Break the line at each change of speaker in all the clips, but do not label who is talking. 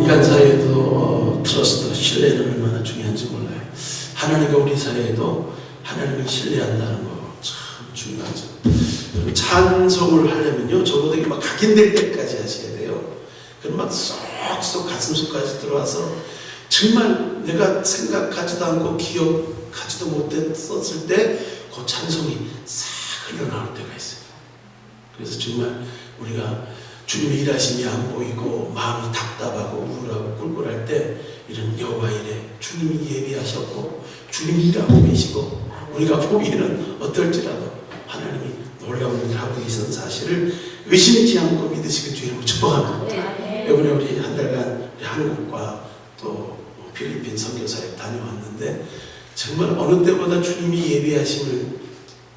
인간 사회에도 트러스트, 신뢰는 얼마나 중요한지 몰라요. 하나님과 우리 사회에도 하나님을 신뢰한다는 거 참 중요하죠. 그리고 찬송을 하려면요, 적어도 이게 막 각인될 때까지 하셔야 돼요. 그럼 막 쏙쏙 가슴속까지 들어와서 정말 내가 생각하지도 않고 기억하지도 못했었을 때 그 찬송이 싹 흘러나올 때가 있어요. 그래서 정말 우리가 주님의 일하심이 안 보이고 마음이 답답하고 우울하고 꿀꿀할 때 이런 여호와 이래 주님이 예비하셨고 주님이 일하고 계시고 우리가 보기에는 어떨지라도 하나님이 놀라운 일을 하고 계신 사실을 의심치 않고 믿으시길 주님을 축복합니다. 이번에 우리 한 달간 우리 한국과 또 필리핀 선교사에 다녀왔는데 정말 어느 때보다 주님이 예비하심을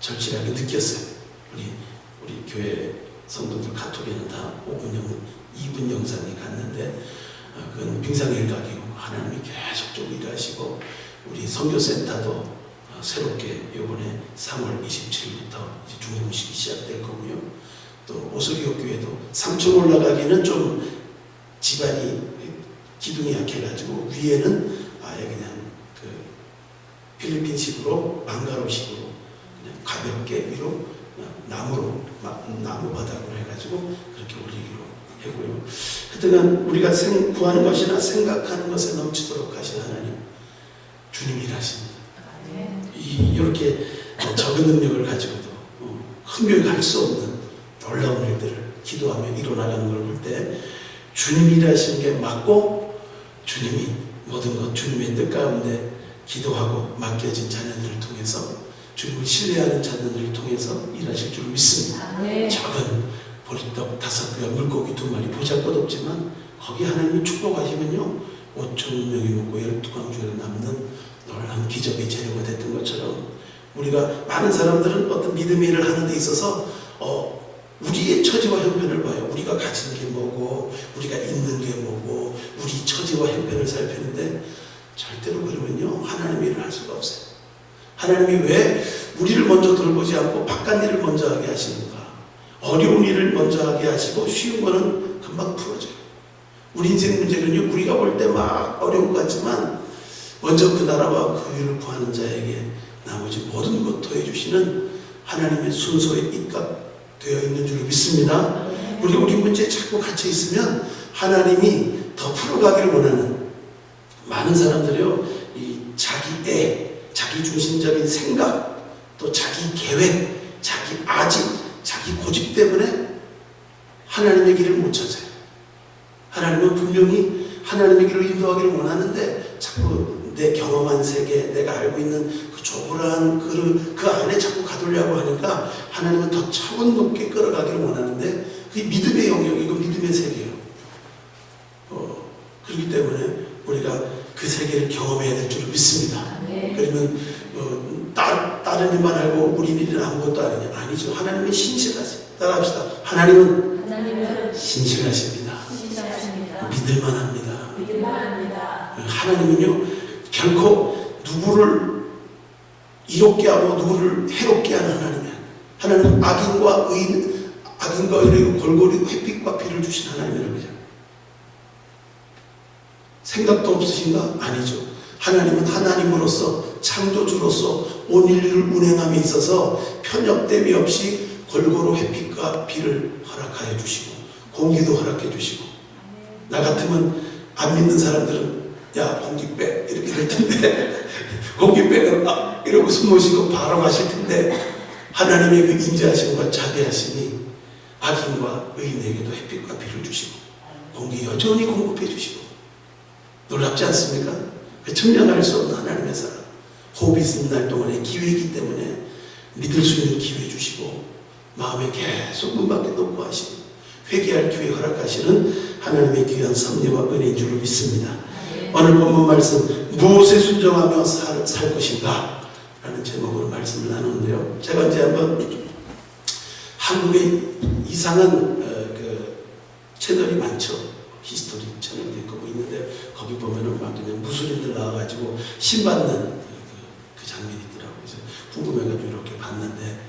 절실하게 느꼈어요. 우리 교회 성도들 카톡에는 다 2분 영상이 갔는데 그건 빙상일각이고 하나님이 계속 좀 일하시고 우리 선교센터도 새롭게 이번에 3월 27일부터 이제 중공식이 시작될 거고요. 또 오소리오 교회도 3층 올라가기는 좀 집안이 기둥이 약해가지고 위에는 아예 그냥 그 필리핀식으로 망가로식으로 그냥 가볍게 위로 나무 바닥으로 해가지고 그렇게 올리기로 하고요. 하여튼 우리가 구하는 것이나 생각하는 것에 넘치도록 하신 하나님 주님이 일하십니다. 이렇게 적은 능력을 가지고도 흥명히 할 수 없는 놀라운 일들을 기도하며 이뤄나가는 걸 볼 때 주님이 일하시는 게 맞고 주님이 모든 것 주님의 뜻 가운데 기도하고 맡겨진 자녀들을 통해서 주님을 신뢰하는 자녀들을 통해서 일하실 줄 믿습니다. 적은 보리떡 5개와 물고기 2마리 보잘것없지만 거기 하나님이 축복하시면요 5,000명이 먹고 12광주에 남는 놀라운 기적의 재료가 됐던 것처럼 우리가 많은 사람들은 어떤 믿음의 일을 하는 데 있어서 우리의 처지와 형편을 봐요. 우리가 가진 게 뭐고 우리가 있는 게 뭐고 우리 처지와 형편을 살피는데 절대로 그러면요 하나님의 일을 할 수가 없어요. 하나님이 왜 우리를 먼저 돌보지 않고 바깥 일을 먼저 하게 하시는가? 어려운 일을 먼저 하게 하시고 쉬운 거는 금방 풀어져요. 우리 인생 문제는요 우리가 볼 때 막 어려운 것 같지만 먼저 그 나라와 그 일을 구하는 자에게 나머지 모든 것 더해주시는 하나님의 순서에 입각되어 있는 줄 믿습니다. 우리 문제에 자꾸 갇혀 있으면 하나님이 더 풀어가기를 원하는 많은 사람들이요 이 자기 중심적인 생각 또 자기 계획 자기 아집 자기 고집 때문에 하나님의 길을 못 찾아요. 하나님은 분명히 하나님의 길을 인도하기를 원하는데 자꾸 내 경험한 세계 내가 알고 있는 그 조그란 그 안에 자꾸 가두려고 하니까 하나님은 더 차원 높게 끌어가기를 원하는데 그게 믿음의 영역이고 믿음의 세계예요. 그렇기 때문에 우리가 그 세계를 경험해야 될 줄 믿습니다. 그러면 다른 일만 알고 우리 일은 아무것도 아니냐? 아니죠. 하나님은 신실하세요. 따라합시다. 하나님은 신실하십니다. 믿을만 합니다. 하나님은요 결코 누구를 이롭게 하고 누구를 해롭게 하는 하나님이에요. 하나님은 악인과 의인을 골고루 햇빛과 비를 주신 하나님이라고 하죠. 생각도 없으신가? 아니죠. 하나님은 하나님으로서 창조주로서 온 인류를 운행함에 있어서 편협됨이 없이 골고루 햇빛과 비를 허락하여 주시고 공기도 허락해 주시고 나 같으면 안 믿는 사람들은 야 공기 빼 이렇게 될 텐데 공기 빼는 이러고 숨 모시고 바로 마실 텐데 하나님의 그 인자하심과 자비하심이 악인과 의인에게도 햇빛과 비를 주시고 공기 여전히 공급해 주시고 놀랍지 않습니까? 그 청량할 수 없는 하나님의 사랑 호흡이 있는 날 동안에 기회이기 때문에 믿을 수 있는 기회 주시고 마음에 계속 문밖에 놓고 하시고 회개할 기회 허락하시는 하나님의 귀한 섭리와 은혜인 줄 믿습니다. 오늘 본문 말씀 무엇에 순종하며 살 것인가 라는 제목으로 말씀을 나누는데요. 제가 이제 한번 한국에 이상한 그 채널이 많죠. 히스토리 채널도 있고 뭐 있는데 거기 보면은 막 그냥 무술인들 나와가지고 신받는 그 장면이 있더라고요. 그래서 궁금해가지고 이렇게 봤는데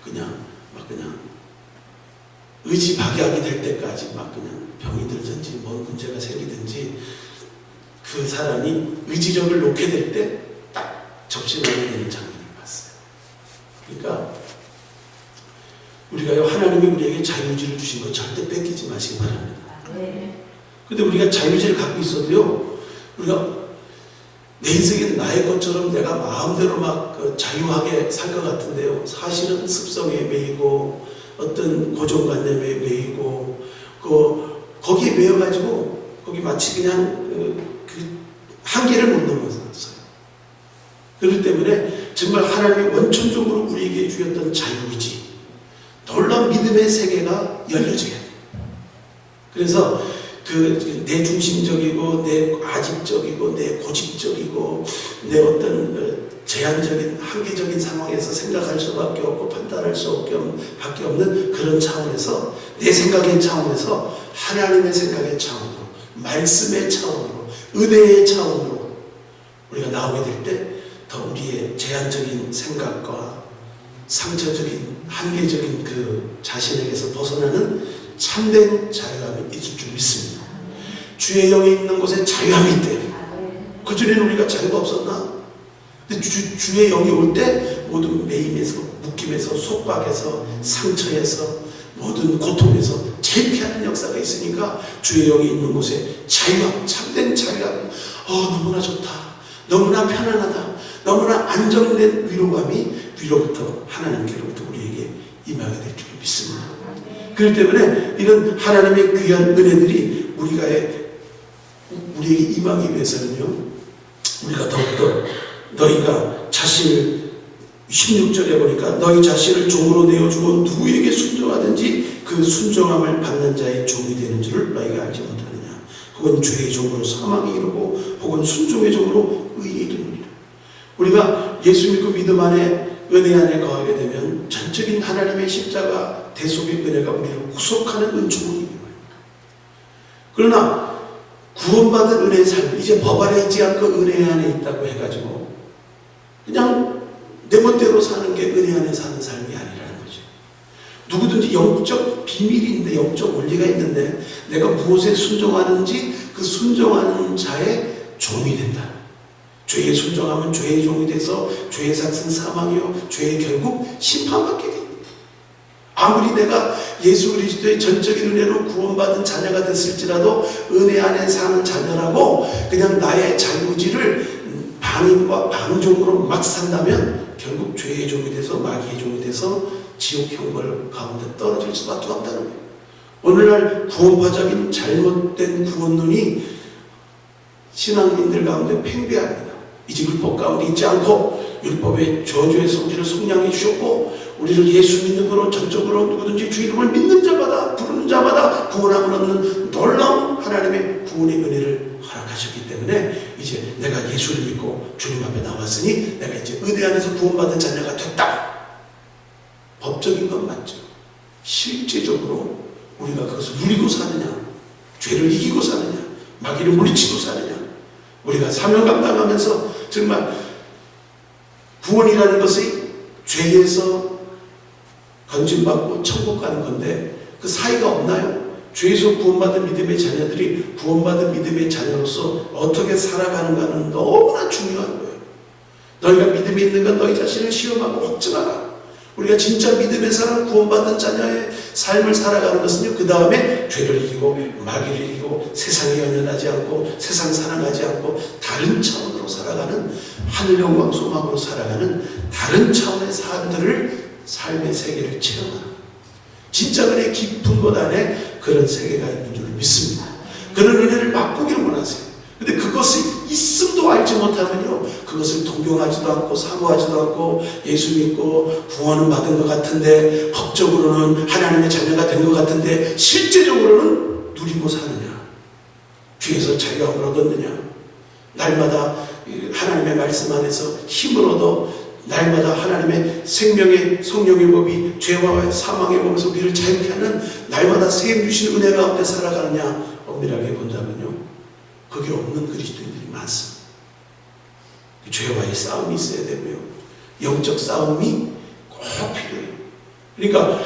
그냥 의지박약이 될 때까지 막 그냥 병이 들든지 뭔 문제가 생기든지 그 사람이 의지력을 놓게 될 때 딱 접신하게 되는 장면을 봤어요. 그러니까 우리가요, 하나님이 우리에게 자유의지를 주신 거 절대 뺏기지 마시기 바랍니다. 근데 우리가 자유의지를 갖고 있어도요, 우리가 내 인생은 나의 것처럼 내가 마음대로 막 자유하게 살 것 같은데요, 사실은 습성에 매이고 어떤 고정관념에 매이고 거기에 매여가지고 거기 마치 그냥 그 한계를 못 넘어섰어요. 그렇기 때문에 정말 하나님이 원천적으로 우리에게 주셨던 자유의지, 놀라운 믿음의 세계가 열려져야 돼요. 그래서 내 중심적이고 내 아집적이고 내 고집적이고 내 어떤 제한적인 한계적인 상황에서 생각할 수밖에 없고 판단할 수밖에 없는 그런 차원에서, 내 생각의 차원에서 하나님의 생각의 차원으로, 말씀의 차원으로, 은혜의 차원으로 우리가 나오게 될 때 더 우리의 제한적인 생각과 상처적인 한계적인 그 자신에게서 벗어나는 참된 자유함이 있을 줄 믿습니다. 주의 영이 있는 곳에 자유함이 있대. 그전에는 우리가 자유가 없었나? 근데 주의 영이 올 때 모든 매임에서, 묶임에서, 속박에서, 상처에서, 모든 고통에서 제패하는 역사가 있으니까 주의 영이 있는 곳에 자유함, 참된 자유함, 너무나 좋다, 너무나 편안하다, 너무나 안정된 위로감이 위로부터, 하나님께로부터 우리에게 임하게 될 줄 믿습니다. 그렇기 때문에 이런 하나님의 귀한 은혜들이 우리에게 임하기 위해서는요, 우리가 더욱더 너희가 자신을, 16절에 보니까 너희 자신을 종으로 내어주고 누구에게 순종하든지 그 순종함을 받는 자의 종이 되는 줄을 너희가 알지 못하느냐. 혹은 죄의 종으로 사망에 이르고 혹은 순종의 종으로 의에 이르느니라. 우리가 예수 믿고 믿음 안에, 은혜 안에 거하게 되면 전적인 하나님의 십자가 대속의 은혜가 우리를 구속하는 은총을 입어요. 그러나 구원받은 은혜의 삶, 이제 법 아래 있지 않고 은혜 안에 있다고 해가지고 그냥 내 멋대로 사는 게 은혜 안에 사는 삶이 아니라는 거죠. 누구든지 영적 비밀인데, 영적 원리가 있는데 내가 무엇에 순종하는지 그 순종하는 자의 종이 된다. 죄에 순종하면 죄의 종이 돼서 죄의 삭은 사망이요 죄의 결국 심판받게 됩니다. 아무리 내가 예수 그리스도의 전적인 은혜로 구원받은 자녀가 됐을지라도 은혜 안에 사는 자녀라고 그냥 나의 자유의지를 방임과 방종으로 막 산다면 결국 죄의 종이 돼서, 마귀의 종이 돼서 지옥 형벌 가운데 떨어질 수밖에 없다는 거예요. 오늘날 구원파적인 잘못된 구원론이 신앙인들 가운데 팽배합니다. 이제 율법 가운데 있지 않고 율법의 저주의 성질을 속량해 주셨고, 우리를 예수 믿는 거로 전적으로 누구든지 주 이름을 믿는 자마다, 부르는 자마다 구원함을 얻는 놀라운 하나님의 구원의 은혜를 허락하셨기 때문에 이제 내가 예수를 믿고 주님 앞에 나왔으니 내가 이제 은혜 안에서 구원받은 자녀가 됐다. 법적인 건 맞죠. 실제적으로 우리가 그것을 누리고 사느냐, 죄를 이기고 사느냐, 마귀를 물리치고 사느냐, 우리가 사명 감당하면서 정말 구원이라는 것이 죄에서 건진받고 천국 가는 건데 그 사이가 없나요? 죄에서 구원받은 믿음의 자녀들이 구원받은 믿음의 자녀로서 어떻게 살아가는가는 너무나 중요한 거예요. 너희가 믿음이 있는 건 너희 자신을 시험하고 확증하라. 우리가 진짜 믿음의 사람, 구원받은 자녀의 삶을 살아가는 것은요, 그 다음에 죄를 이기고 마귀를 이기고 세상에 연연하지 않고 세상 사랑하지 않고 다른 차원으로 살아가는, 하늘 영광 소망으로 살아가는 다른 차원의 사람들을, 삶의 세계를 체험하는, 진짜 은혜의 깊은 곳 안에 그런 세계가 있는 줄 믿습니다. 그런 은혜를 맛보기를 원하세요. 근데 그것이 있음도 알지 못하면요, 그것을 동경하지도 않고 사모하지도 않고 예수 믿고 구원은 받은 것 같은데, 법적으로는 하나님의 자녀가 된 것 같은데 실제적으로는 누리고 사느냐, 뒤에서 자유함을 얻었느냐, 날마다 하나님의 말씀 안에서 힘을 얻어 날마다 하나님의 생명의 성령의 법이 죄와 사망의 법에서 우리를 자유케 하는 날마다 세임 주신 은혜 가운데 살아가느냐, 엄밀하게 본다면요, 그게 없는 그리스도인들이 많습니다. 죄와의 싸움이 있어야 되고요, 영적 싸움이 꼭 필요해요. 그러니까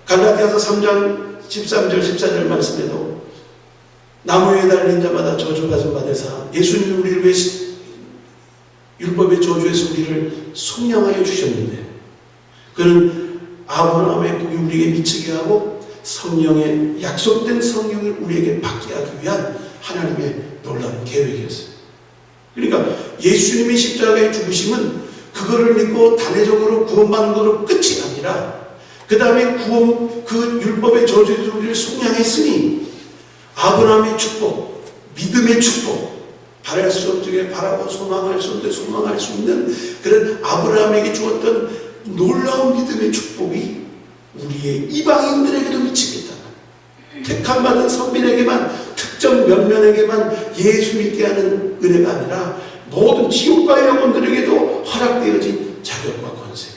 갈라디아서 3장 13절 14절 말씀에도 나무에 달린 자마다 저주받은 바되사 예수님이 우리를 왜 율법의 저주에서 우리를 속량하여 주셨는데, 그는 아브라함의 복이 우리에게 미치게 하고 성령의 약속된 성령을 우리에게 받게 하기 위한 하나님의 놀라운 계획이었어요. 그러니까 예수님의 십자가의 죽으심은 그거를 믿고 단회적으로 구원받는 것으로 끝이 아니라 그 다음에 그 율법의 저주에서 우리를 속량했으니 아브라함의 축복, 믿음의 축복, 바랄 수 없게 바라고 소망할 수 없는데 소망할 수 있는 그런 아브라함에게 주었던 놀라운 믿음의 축복이 우리의 이방인들에게도 미치겠다. 택함받은 선민에게만, 특정 몇 명에게만 예수 믿게 하는 은혜가 아니라 모든 지옥과의 영혼들에게도 허락되어진 자격과 권세.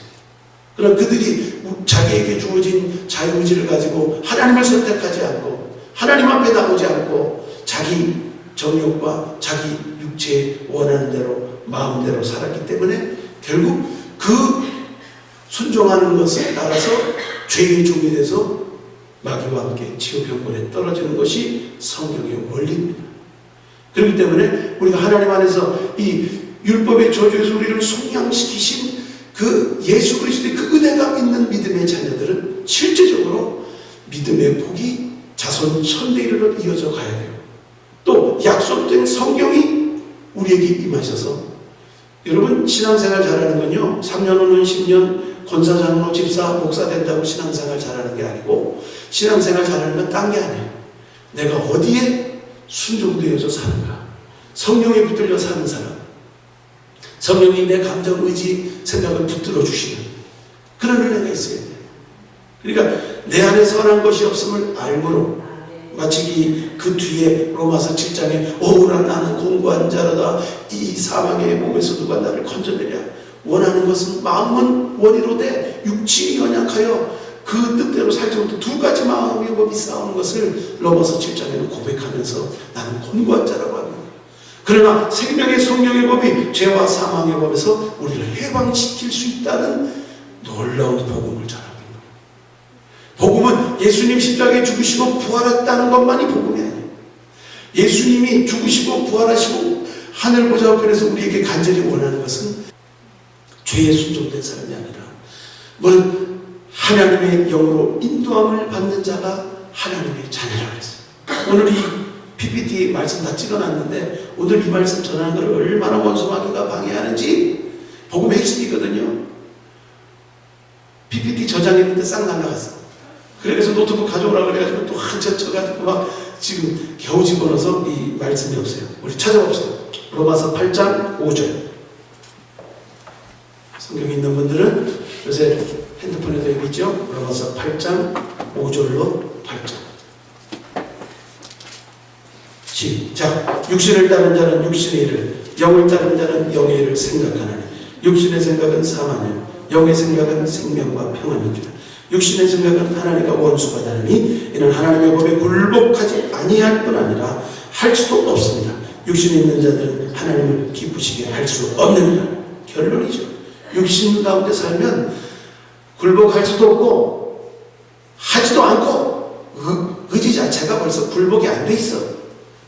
그러나 그들이 자기에게 주어진 자유의지를 가지고 하나님을 선택하지 않고 하나님 앞에 나오지 않고 자기 정욕과 자기 육체에 원하는 대로 마음대로 살았기 때문에 결국 그 순종하는 것에 따라서 죄의 종이 돼서 마귀와 함께 지옥형벌에 떨어지는 것이 성경의 원리입니다. 그렇기 때문에 우리가 하나님 안에서 이 율법의 저주에서 우리를 속량시키신 그 예수 그리스도의 그 은혜가 있는 믿음의 자녀들은 실제적으로 믿음의 복이 자손 천대 이르러 이어져 가야 돼요. 또 약속된 성령이 우리에게 임하셔서, 여러분 신앙생활 잘하는 건요 3년 5년 10년 권사 장로 집사 목사 된다고 신앙생활 잘하는 게 아니고, 신앙생활 잘하는 건 딴 게 아니에요. 내가 어디에 순종되어서 사는가, 성령에 붙들려 사는 사람, 성령이 내 감정, 의지, 생각을 붙들어 주시는 그런 은혜가 있어야 돼요. 그러니까 내 안에 선한 것이 없음을 알므로, 마치 그 뒤에 로마서 7장에 오라 나는 공고한 자로다 이 사망의 몸에서 누가 나를 건져내랴. 원하는 것은 마음은 원이로되 육신이 연약하여 그 뜻대로 살지 못해 두 가지 마음의 법이 싸우는 것을 로마서 7장에는 고백하면서 나는 권고한 자라고 합니다. 그러나 생명의 성령의 법이 죄와 사망의 법에서 우리를 해방시킬 수 있다는 놀라운 복음을 전합니다. 복음은 예수님 십자가에 죽으시고 부활했다는 것만이 복음이 아니에요. 예수님이 죽으시고 부활하시고 하늘 보좌 우편에서 우리에게 간절히 원하는 것은 죄에 순종된 사람이 아니라 뭘 하나님의 영으로 인도함을 받는 자가 하나님의 자녀라고 했어요. 오늘 이 PPT 말씀 다 찍어놨는데 오늘 이 말씀 전하는 것을 얼마나 원수마귀가 방해하는지 복음의 핵심이거든요. PPT 저장했는데 싹 날라갔어. 그래서 노트북 가져오라고 그래가지고 또 한참 쳐가지고 막 지금 겨우 집어넣어서 이 말씀이 없어요. 우리 찾아봅시다. 로마서 8장 5절. 성경 있는 분들은 요새 핸드폰에도 여기 있죠. 로마서 8장 5절로 8절. 시작. 육신을 따른 자는 육신의 일을, 영을 따른 자는 영의 일을 생각하나니 육신의 생각은 사망이요 영의 생각은 생명과 평안이니라. 육신의 생각은 하나님과 원수가 되느니 이는 하나님의 법에 굴복하지 아니할 뿐 아니라 할 수도 없습니다. 육신에 있는 자들은 하나님을 기쁘시게 할 수 없느니라. 결론이죠. 육신 가운데 살면 굴복할 수도 없고 하지도 않고 의지 자체가 벌써 굴복이 안 돼 있어.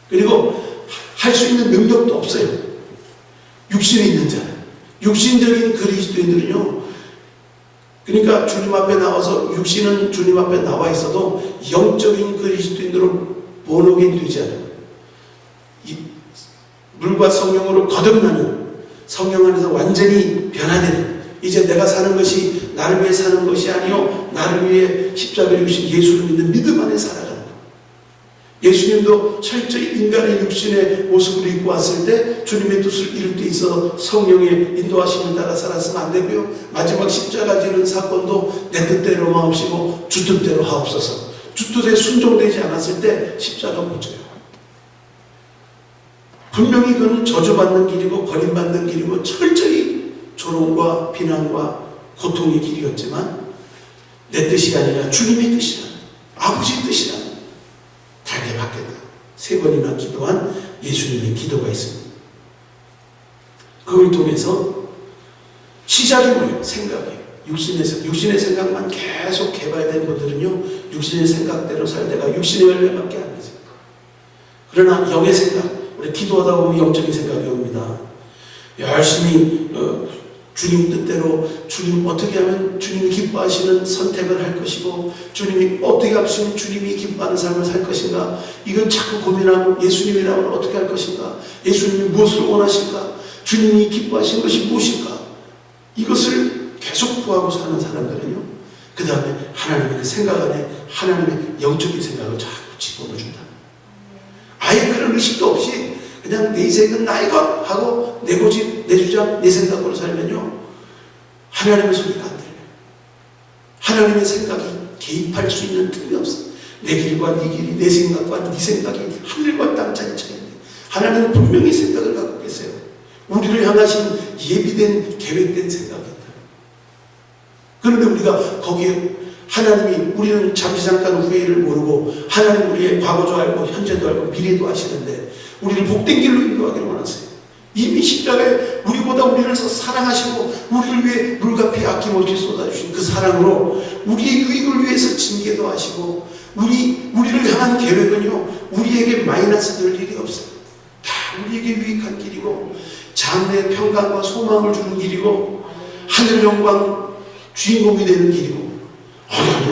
그리고 할 수 있는 능력도 없어요. 육신에 있는 자, 육신적인 그리스도인들은요, 그러니까 주님 앞에 나와서, 육신은 주님 앞에 나와 있어도 영적인 그리스도인으로 번호게 되지 않아요. 물과 성령으로 거듭나는, 성령 안에서 완전히 변화되는, 이제 내가 사는 것이 나를 위해 사는 것이 아니요 나를 위해 십자가를 주신 예수를 믿는 믿음 안에 살아가는 거예요. 예수님도 철저히 인간의 육신의 모습을 입고 왔을 때 주님의 뜻을 이룰 때 있어 성령의 인도하심을 따라 살았으면 안 되고요, 마지막 십자가 지는 사건도 내 뜻대로 마옵시고 주 뜻대로 하옵소서, 주 뜻에 순종되지 않았을 때 십자가 못 져요. 분명히 그는 저주받는 길이고 버림받는 길이고 철저히 조롱과 비난과 고통의 길이었지만 내 뜻이 아니라 주님의 뜻이라, 아버지의 뜻이라 달게 받겠다. 3번이나 기도한 예수님의 기도가 있습니다. 그걸 통해서 시작이 뭐예요? 생각이에요. 육신의 생각만 계속 개발된 분들은요, 육신의 생각대로 살다가 육신의 열매밖에 안 되죠. 그러나 영의 생각, 우리 기도하다 보면 영적인 생각이 옵니다. 열심히 주님 뜻대로 주님 어떻게 하면 주님이 기뻐하시는 선택을 할 것이고 주님이 어떻게 하시면 주님이 기뻐하는 삶을 살 것인가, 이건 자꾸 고민하고 예수님이라면 어떻게 할 것인가, 예수님이 무엇을 원하실까, 주님이 기뻐하시는 것이 무엇일까, 이것을 계속 구하고 사는 사람들은요, 그 다음에 하나님의 생각 안에 하나님의 영적인 생각을 자꾸 집어넣어준다. 아예 그런 의식도 없이 그냥 내 인생은 나의 것 하고 내 고집, 내 주장, 내 생각으로 살면요, 하나님의 소리가 안 들려요. 하나님의 생각이 개입할 수 있는 틈이 없어. 내 길과 네 길이, 내 생각과 네 생각이 하늘과 땅 차이가 있네. 하나님은 분명히 생각을 갖고 계세요. 우리를 향하신 예비된, 계획된 생각이 있다. 그런데 우리가 거기에 하나님이, 우리는 잠시 잠깐 후회를 모르고 하나님 우리의 과거도 알고 현재도 알고 미래도 아시는데 우리를 복된 길로 인도하기를 원하세요. 이미 십자가에 우리보다 우리를 사랑하시고 우리를 위해 물같이 아낌없이 쏟아주신 그 사랑으로 우리의 유익을 위해서 징계도 하시고 우리를 향한 계획은요, 우리에게 마이너스 될 일이 없어요. 다 우리에게 유익한 길이고 장래의 평강과 소망을 주는 길이고 하늘 영광 주인공이 되는 길이고,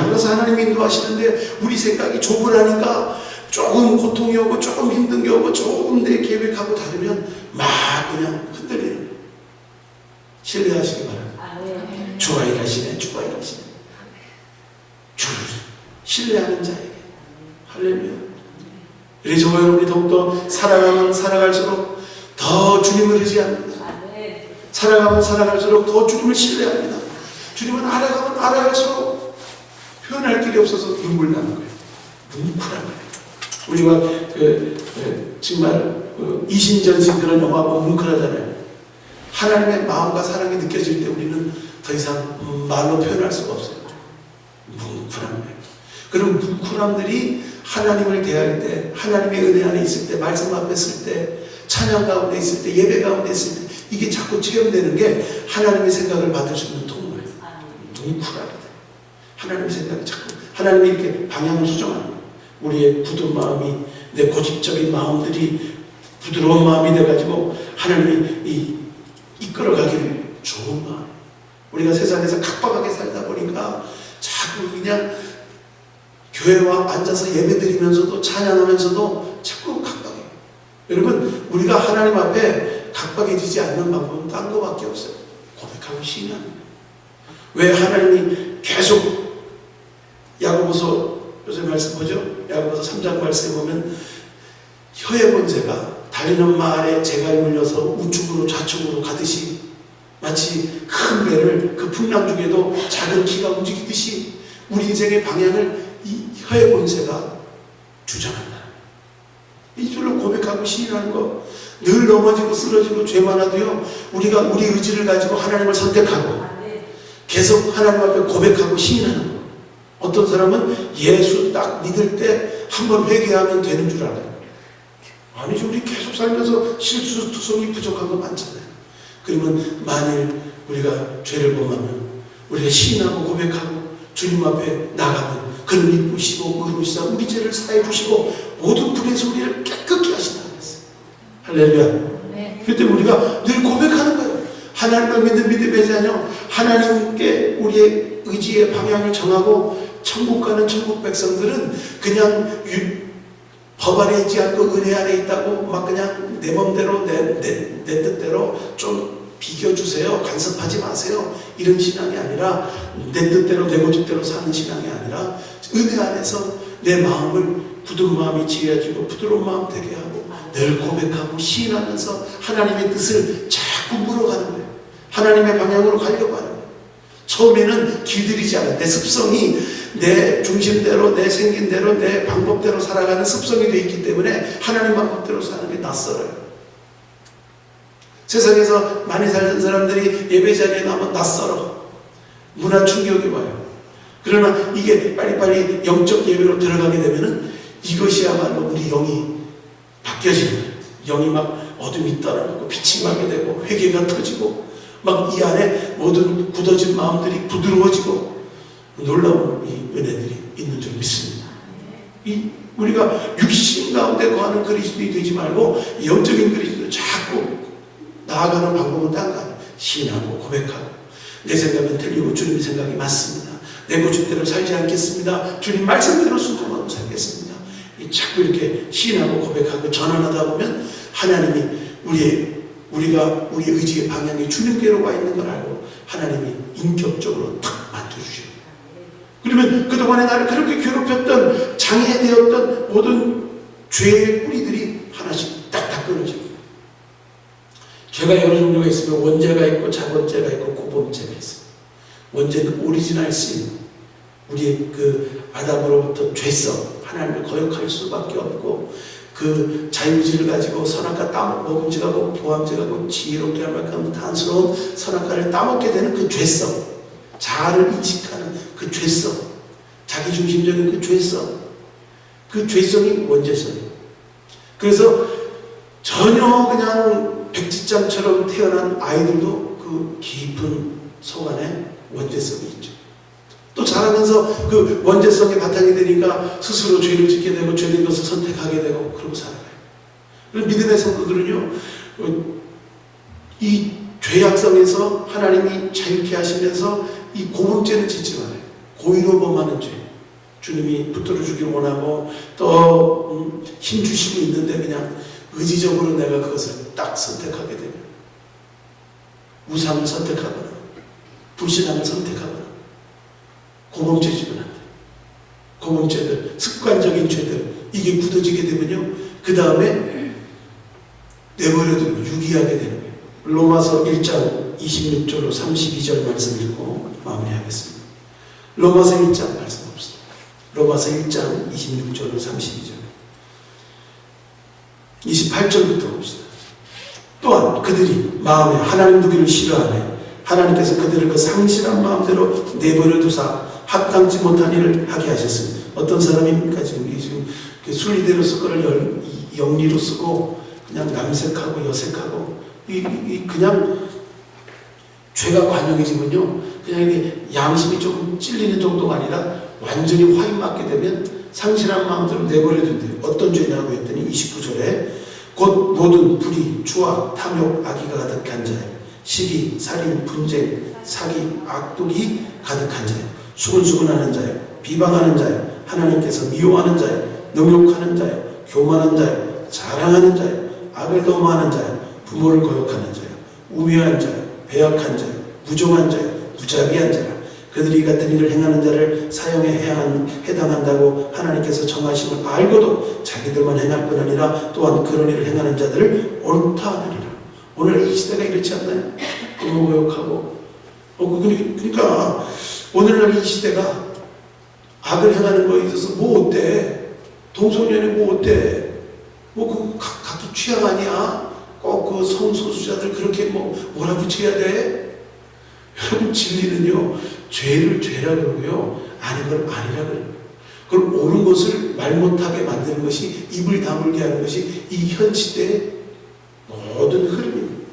그래서 하나님이 인도하시는데 우리 생각이 좁으라니까 조금 고통이 오고 조금 힘든 게 오고 조금 내 계획하고 다르면 막 그냥 흔들리는, 신뢰하시기 바랍니다. 주가 일하시네, 주가 일하시네. 주를 신뢰하는 자에게. 할렐루야. 그래서 여러분이 더욱더 살아가면 살아갈수록 더 주님을 의지합니다. 살아가면 살아갈수록 더 주님을 신뢰합니다. 주님은 알아가면 알아갈수록 표현할 길이 없어서 눈물 나는 거예요. 뭉클한 거예요. 우리가 정말 이신전신 그런 영화 보면 뭉클하잖아요. 하나님의 마음과 사랑이 느껴질 때 우리는 더 이상 말로 표현할 수가 없어요. 뭉클한 거예요. 그런 뭉클함들이 하나님을 대할 때, 하나님의 은혜 안에 있을 때, 말씀 앞에 있을 때, 찬양 가운데 있을 때, 예배 가운데 있을 때, 이게 자꾸 체험되는 게 하나님의 생각을 받을 수 있는 통로예요. 뭉클하게 돼. 하나님의 생각이 자꾸, 하나님이 이렇게 방향을 수정하는 거예요. 우리의 굳은 마음이, 내 고집적인 마음들이 부드러운 마음이 돼가지고 하나님이 이끌어가기를 좋은 마음. 우리가 세상에서 각박하게 살다 보니까 자꾸 그냥 교회와 앉아서 예배드리면서도 찬양하면서도 자꾸 각박해요. 여러분, 우리가 하나님 앞에 각박해지지 않는 방법은 딴 거밖에 없어요. 고백하고 시인하는 거예요. 왜 하나님이 계속 야고보서, 요새 말씀 보죠? 야고보서 3장 말씀에 보면 혀의 본새가 달리는 말에 재갈 물려서 우측으로 좌측으로 가듯이 마치 큰 배를 그 풍랑 중에도 작은 키가 움직이듯이 우리 인생의 방향을 이 혀의 본새가 주장한다. 이 줄로 고백하고 시인하는 거, 늘 넘어지고 쓰러지고 죄 많아도요, 우리가 우리 의지를 가지고 하나님을 선택하고 계속 하나님 앞에 고백하고 시인하는 거. 어떤 사람은 예수 딱 믿을 때 한번 회개하면 되는 줄 알아요. 아니죠. 우리 계속 살면서 실수, 투성이 부족한 거 많잖아요. 그러면 만일 우리가 죄를 범하면 우리가 시인하고 고백하고 주님 앞에 나가면 그는 이쁘시고 의로우시사 우리 죄를 사해 주시고 모든 불에서 우리를 깨끗게 하신다고 했어요. 할렐루야. 네. 그때 우리가 늘 고백하는 거예요. 하나님을 믿는 믿음의 자녀, 하나님께 우리의 의지의 방향을 정하고 천국 가는 천국 백성들은 그냥 법 안에 있지 않고 은혜 안에 있다고 막 그냥 내 맘대로 내 뜻대로 좀 비겨주세요, 간섭하지 마세요, 이런 신앙이 아니라, 내 뜻대로 내 고집대로 사는 신앙이 아니라 은혜 안에서 내 마음을 굳은 마음이 지어지고 부드러운 마음 되게 하고 늘 고백하고 시인하면서 하나님의 뜻을 자꾸 물어가는 거예요. 하나님의 방향으로 가려고 하는 거예요. 처음에는 길들이지 않아요. 내 습성이 내 중심대로, 내 생긴 대로, 내 방법대로 살아가는 습성이 되어 있기 때문에 하나님 방법대로 사는 게 낯설어요. 세상에서 많이 살던 사람들이 예배 자리에 나오면 낯설어. 문화 충격이 와요. 그러나 이게 빨리빨리 영적 예배로 들어가게 되면은 이것이야말로 우리 영이 바뀌어지는 거예요. 영이 막 어둠이 떨어지고 빛이 나게 되고 회개가 터지고 막 이 안에 모든 굳어진 마음들이 부드러워지고 놀라운 이 은혜들이 있는 줄 믿습니다. 이 우리가 육신 가운데 거하는 그리스도인이 되지 말고 영적인 그리스도를 자꾸 나아가는 방법은 딴 거 아니에요. 시인하고 고백하고 내 생각은 틀리고 주님 생각이 맞습니다. 내 고집대로 살지 않겠습니다. 주님 말씀대로 순종하고 살겠습니다. 자꾸 이렇게 시인하고 고백하고 전환하다 보면 하나님이 우리의 의지의 방향이 주님께로 와 있는 걸 알고 하나님이 인격적으로 탁 만져주시고, 그러면 그동안에 나를 그렇게 괴롭혔던 장애되었던 모든 죄의 뿌리들이 하나씩 딱딱 끊어집니다. 죄가 여러 종류가 있으면 원죄가 있고 자본죄가 있고 고범죄가 있습니다. 원죄는 오리지널 신, 우리의 그 아담으로부터 죄성, 하나님을 거역할 수밖에 없고 그 자유의지를 가지고 선악과 먹음직하고 보암직하고 지혜롭게 할 만큼 단스러운 선악과를 따먹게 되는 그 죄성, 자아를 인식하는 그 죄성, 자기중심적인 그 죄성, 그 죄성이 원죄성이에요. 그래서 전혀 그냥 백지장처럼 태어난 아이들도 그 깊은 속 안에 원죄성이 있죠. 또 자라면서 그 원죄성의 바탕이 되니까 스스로 죄를 짓게 되고 죄된 것을 선택하게 되고 그러고 살아가요. 믿음의 성도들은요, 이 죄악성에서 하나님이 자유케 하시면서 이 고범죄는 짓지 말아요. 고의로 범하는 죄, 주님이 붙들어 주길 원하고 또 힘 주시고 있는데 그냥 의지적으로 내가 그것을 딱 선택하게 되면 우상을 선택하거나 불신앙을 선택하거나 고범죄 지면 안 돼. 고범죄들, 습관적인 죄들, 이게 굳어지게 되면요, 그 다음에 내버려두고 유기하게 되는 거예요. 로마서 1장 26절로 32절 말씀 읽고 마무리하겠습니다. 로마서 1장 말씀 봅시다. 로마서 1장 26절로 32절, 28절부터 봅시다. 또한 그들이 마음에 하나님 두기를 싫어하네 하나님께서 그들을 그 상실한 마음대로 내버려 두사 합당치 못한 일을 하게 하셨습니다. 어떤 사람입니까? 지금 순리대로 쓸 거를 영리로 쓰고 그냥 남색하고 여색하고 그냥 죄가 관영해지면요, 그냥 이게 양심이 조금 찔리는 정도가 아니라 완전히 화인 맞게 되면 상실한 마음대로 내버려 둔대요. 어떤 죄냐고 했더니 29절에 곧 모든 불의, 추악, 탐욕, 악의가 가득한 자예요. 시기, 살인, 분쟁, 사기, 악독이 가득한 자예요. 수근수근하는 자요, 비방하는 자요, 하나님께서 미워하는 자요, 능욕하는 자요, 교만한 자요, 자랑하는 자요, 악을 도모하는 자요, 부모를 거역하는 자요, 우매한 자요, 배역한 자요, 무종한 자요, 무자비한 자라. 그들이 같은 일을 행하는 자를 사형에 해당한다고 하나님께서 정하심을 알고도 자기들만 행할 뿐 아니라 또한 그런 일을 행하는 자들을 옳다 하느니라. 오늘 이 시대가 이렇지 않나요? 부모 거역하고 그러니까 오늘날 이 시대가 악을 행하는 거에 있어서 뭐 어때? 동성연애 뭐 어때? 뭐 그 각기 취향 아니야? 꼭 그 성소수자들 그렇게 뭐 몰아붙여야 돼? 여러분, 진리는요, 죄를 죄라 그러고요, 아닌 걸 아니라 그래요. 그걸 옳은 것을 말 못하게 만드는 것이, 입을 다물게 하는 것이 이 현 시대의 모든 흐름입니다.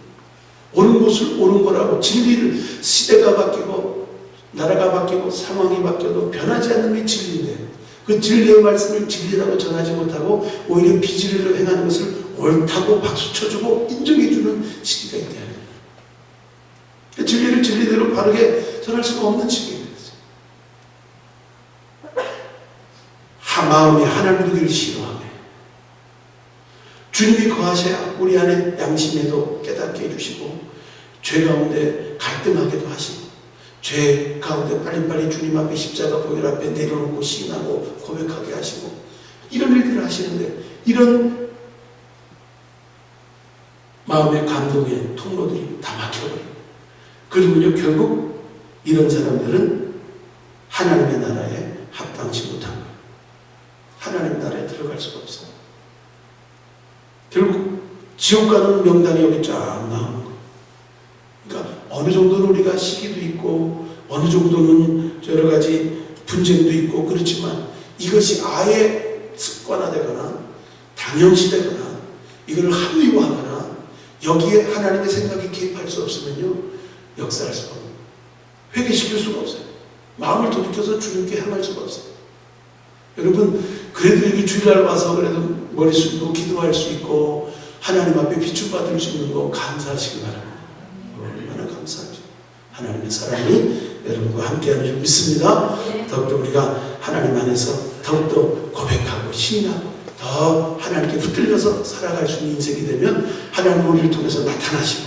옳은 것을 옳은 거라고, 진리를, 시대가 바뀌고 나라가 바뀌고 상황이 바뀌어도 변하지 않는 게 진리인데, 그 진리의 말씀을 진리라고 전하지 못하고 오히려 비진리로 행하는 것을 옳다고 박수 쳐주고 인정해주는 시기가 있다. 진리를 진리대로 바르게 전할 수가 없는 시기가 됐어요. 마음에 하나님 두기를 싫어하며 주님이 거하셔야 우리 안에 양심에도 깨닫게 해주시고 죄 가운데 갈등하게도 하시고 죄 가운데 빨리빨리 주님 앞에 십자가 보혈 앞에 내려놓고 시인하고 고백하게 하시고 이런 일들을 하시는데, 이런 마음의 감동의 통로들이 다 막혀버려요. 그리고요, 결국 이런 사람들은 하나님의 나라에 합당치 못한 거예요. 하나님 나라에 들어갈 수가 없어요. 결국 지옥 가는 명단이 여기 쫙 나오는 거예요. 그러니까 어느 정도는 우리가 시기도 있고 어느 정도는 여러 가지 분쟁도 있고 그렇지만 이것이 아예 습관화되거나 당연시되거나 이걸 합리화하거나 여기에 하나님의 생각이 개입할 수 없으면요, 역사할 수가 없어요. 회개시킬 수가 없어요. 마음을 돌이켜서 주님께 향할 수가 없어요. 여러분, 그래도 여기 주일날 와서 그래도 머리 숙이고 기도할 수 있고 하나님 앞에 비추받을 수 있는 거 감사하시기 바랍니다. 얼마나 감사하죠. 하나님의 사랑이 여러분과 함께하는 줄 믿습니다. 더욱더 우리가 하나님 안에서 더욱더 고백하고 신뢰하고 더 하나님께 붙들려서 살아갈 수 있는 인생이 되면 하나님 우리를 통해서 나타나시고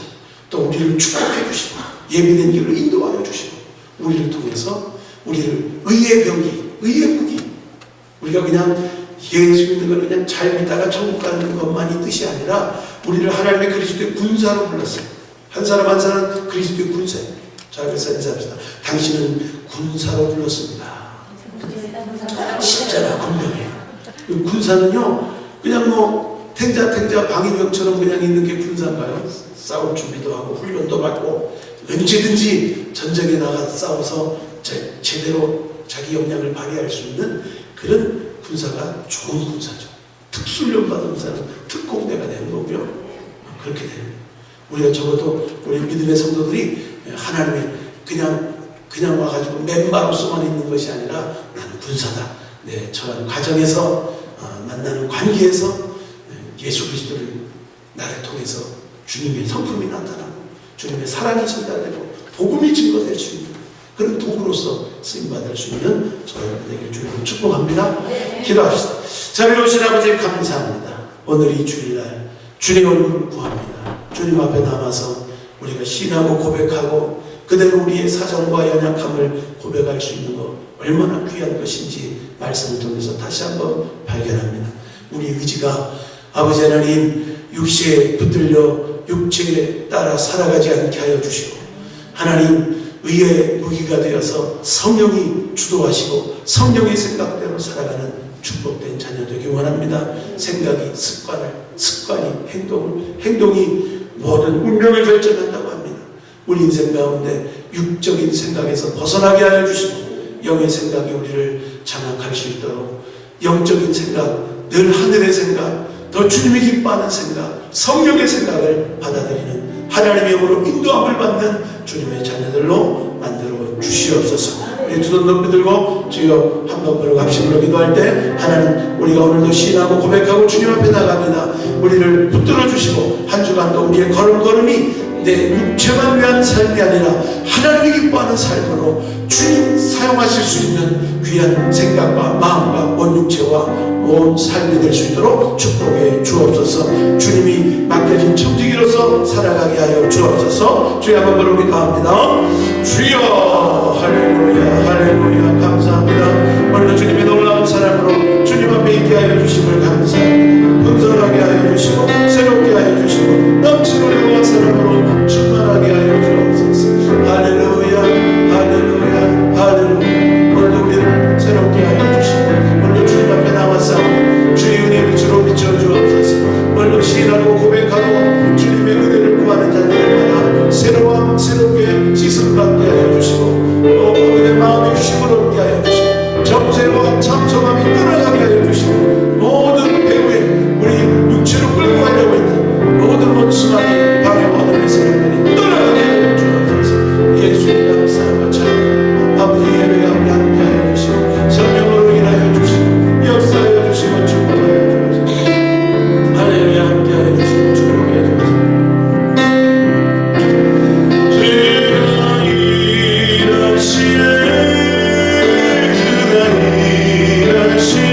또 우리를 축복해 주시고 예비된 길로 인도하여 주시고 우리를 통해서 우리를 의의 병기, 의의 무기, 우리가 그냥 예수 믿는 걸 그냥 잘 믿다가 천국 가는 것만이 뜻이 아니라 우리를 하나님의 그리스도의 군사로 불렀어요. 한 사람 한 사람 그리스도의 군사예요. 자, 그래서 인사합시다. 당신은 군사로 불렀습니다. 십자가 군병이에요. 군사는요, 그냥 뭐 탱자 방위병처럼 그냥 있는 게 군사인가요? 싸울 준비도 하고 훈련도 받고 언제든지 전쟁에 나가 싸워서 제대로 자기 역량을 발휘할 수 있는 그런 군사가 좋은 군사죠. 특수훈련 받은 사람 특공대가 되는 거고요. 그렇게 되는 우리가 적어도 우리 믿음의 성도들이 하나님의 그냥 와가지고 멤버로서만 있는 것이 아니라 나는 군사다. 네, 저런 과정에서 만나는 관계에서 예수 그리스도를 나를 통해서 주님의 성품이 나타나고 주님의 사랑이 전달되고 복음이 증거될 수 있는 그런 도구로서 쓰임받을 수 있는 저 여러분에게 주님을 축복합니다. 기도합시다. 자비로우신 아버지 감사합니다. 오늘 이 주일날 주님의 얼굴을 구합니다. 주님 앞에 남아서 우리가 신하고 고백하고 그대로 우리의 사정과 연약함을 고백할 수 있는 것 얼마나 귀한 것인지 말씀을 통해서 다시 한번 발견합니다. 우리 의지가 아버지 하나님 육체에 붙들려 육체에 따라 살아가지 않게 하여 주시고 하나님 의의 무기가 되어서 성령이 주도하시고 성령의 생각대로 살아가는 축복된 자녀 되기 원합니다. 생각이 습관이 행동이 모든 운명을 결정한다고 합니다. 우리 인생 가운데 육적인 생각에서 벗어나게 하여 주시고 영의 생각이 우리를 장악할 수 있도록 영적인 생각, 늘 하늘의 생각, 더 주님이 기뻐하는 생각, 성령의 생각을 받아들이는 하나님의 영으로 인도함을 받는 주님의 자녀들로 만들어 주시옵소서. 우리 두 손 높이 들고 주여 한번 부르고 합심으로 기도할 때 하나님 우리가 오늘도 시인하고 고백하고 주님 앞에 나갑니다. 우리를 붙들어 주시고 한 주간도 우리의 걸음걸음이 내 육체만 위한 삶이 아니라 하나님이 기뻐하는 삶으로 주님 사용하실 수 있는 귀한 생각과 마음과 온 육체와 온 삶이 될 수 있도록 축복해 주옵소서. 주님이 맡겨진 청지기로서 살아가게 하여 주옵소서. 주여 한번 부르고 기도합니다. 주여 할렐루야 할렐루야 감사합니다. 오늘도 주님의 놀라운 사랑으로 주님 앞에 있게 하여 주심을 감사합니다. 건설하게 하여 주시고 새롭게 하여 주시고 넘치는 은혜와 사랑으로 충만하게 하여 주옵소서. 할렐루야 할렐루야 할렐루야. 오늘도 우리를 새롭게 하여 주시고 오늘도 주님 앞에 나와서 주의 은혜 빛으로 비춰 주옵소서. 오늘도 시인하고 고백하고 주님의 은혜를 구하는 자들마다 새롭게 씻음받게 하여 주시고 내 마음이 시끄럽게 하여 주시고 정세와 참소감이 떠나가게 하여 주시고 모든 배후에 우리 육체로 끌고 가려고 있는 모든 원수마귀 방해와 세력들이 떠나가게 하여 주옵소서. 예수님 감사합니다. 참 아버지 예배가 우리 함께 하여 주시고 성령으로 인하여 주시고 역사하여 주시고 축복하여 주옵소서. 할렐루야 함께 하여 주시고 축복하여 주옵소서. 그가 일하시네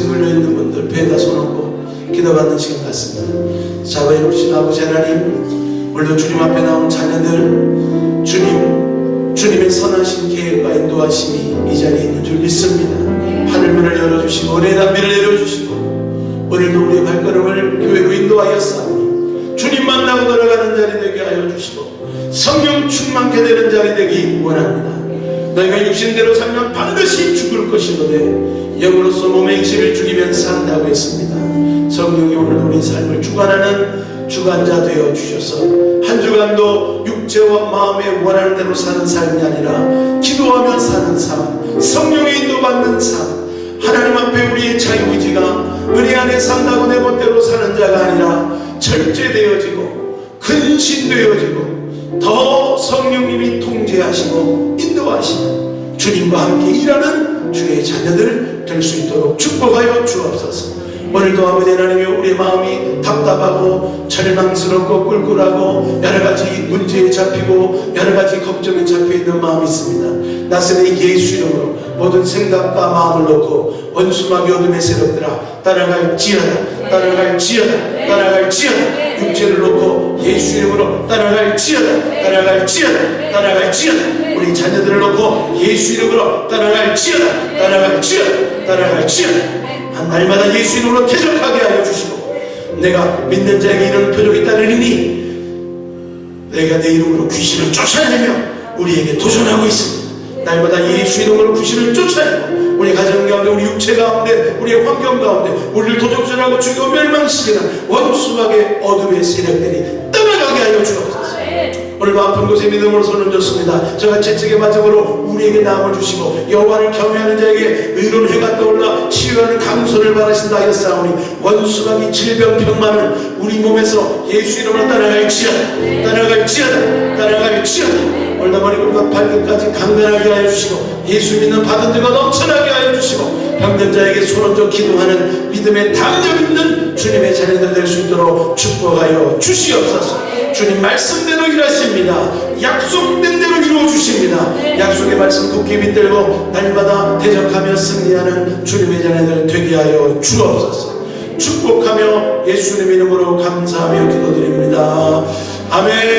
이곳에 몰려있는 분들 배에다 손얹고 기도받는 시간 같습니다. 자비해 주신 아버지 하나님, 오늘도 주님 앞에 나온 자녀들, 주님의 선하신 계획과 인도하심이 이 자리에 있는 줄 믿습니다. 하늘문을 열어주시고 은혜의 담비를 내려주시고 오늘도 우리의 발걸음을 교회로 인도하였사오니 주님 만나고 돌아가는 자리 되게 하여 주시고 성령 충만케 되는 자리 되기 원합니다. 너희가 육신대로 살면 반드시 죽을 것이거든 영으로서 몸의 육체를 죽이면 산다고 했습니다. 성령이 오늘 우리 삶을 주관하는 주관자 되어 주셔서 한 주간도 육체와 마음에 원하는 대로 사는 삶이 아니라 기도하며 사는 삶, 성령의 인도받는 삶, 하나님 앞에 우리의 자유의지가 은혜 안에 산다고 내 멋대로 사는 자가 아니라 절제되어지고 근신되어지고 더 성령님이 통제하시고 인도하시는 주님과 함께 일하는 주의 자녀들 될 수 있도록 축복하여 주옵소서. 오늘도 아버지 하나님이 우리의 마음이 답답하고 절망스럽고 꿀꿀하고 여러가지 문제에 잡히고 여러가지 걱정에 잡혀있는 마음이 있습니다. 나서는 예수 이름으로 모든 생각과 마음을 놓고 원수마귀 어둠의 세력들아 따라갈지어다, 따라갈지어다, 따라갈지어다. 육체를 놓고 예수 이름으로 따라갈지어다, 따라갈지어다, 따라갈지어다. 우리 자녀들을 놓고 예수 이름으로 따라갈지어다, 따라갈지어다, 따라갈지어다. 날마다 예수 이름으로 대적하게 하여 주시고 내가 믿는 자에게 이런 표적이 따르리니 내가 내 이름으로 귀신을 쫓아내며 우리에게 도전하고 있습니다. 날마다 예수 이름으로 귀신을 쫓아내고 우리 가정 가운데 우리 육체 가운데 우리의 환경 가운데 우리를 도적질하고 죽이고 멸망시키는 원수막의 어둠의 세력들이 떠나가게 하여 주옵소서. 오늘도 아픈 곳에 믿음으로 손을 줬습니다. 저가 채찍의 마지막으로 우리에게 나음을 주시고 여호와를 경외하는 자에게 의로운 해가 떠올라 치유하는 강소를 바라신다 하였사오니 원수막이 질병병만은 우리 몸에서 예수 이름으로 따라갈지어다, 따라갈지어다, 따라갈지어다. 올다머리 우리가 발끝까지 강건하게 하여 주시고 예수 믿는 받은 자가 넘쳐나게 하여 주시고 병든 자에게 손얹어 기도하는 믿음의 담력 있는 주님의 자녀들 될 수 있도록 축복하여 주시옵소서. 주님 말씀대로 일하십니다. 약속된 대로 이루어 주십니다. 약속의 말씀 굳게 믿들고 날마다 대적하며 승리하는 주님의 자녀들 되게 하여 주옵소서. 축복하며 예수님 이름으로 감사하며 기도드립니다. 아멘.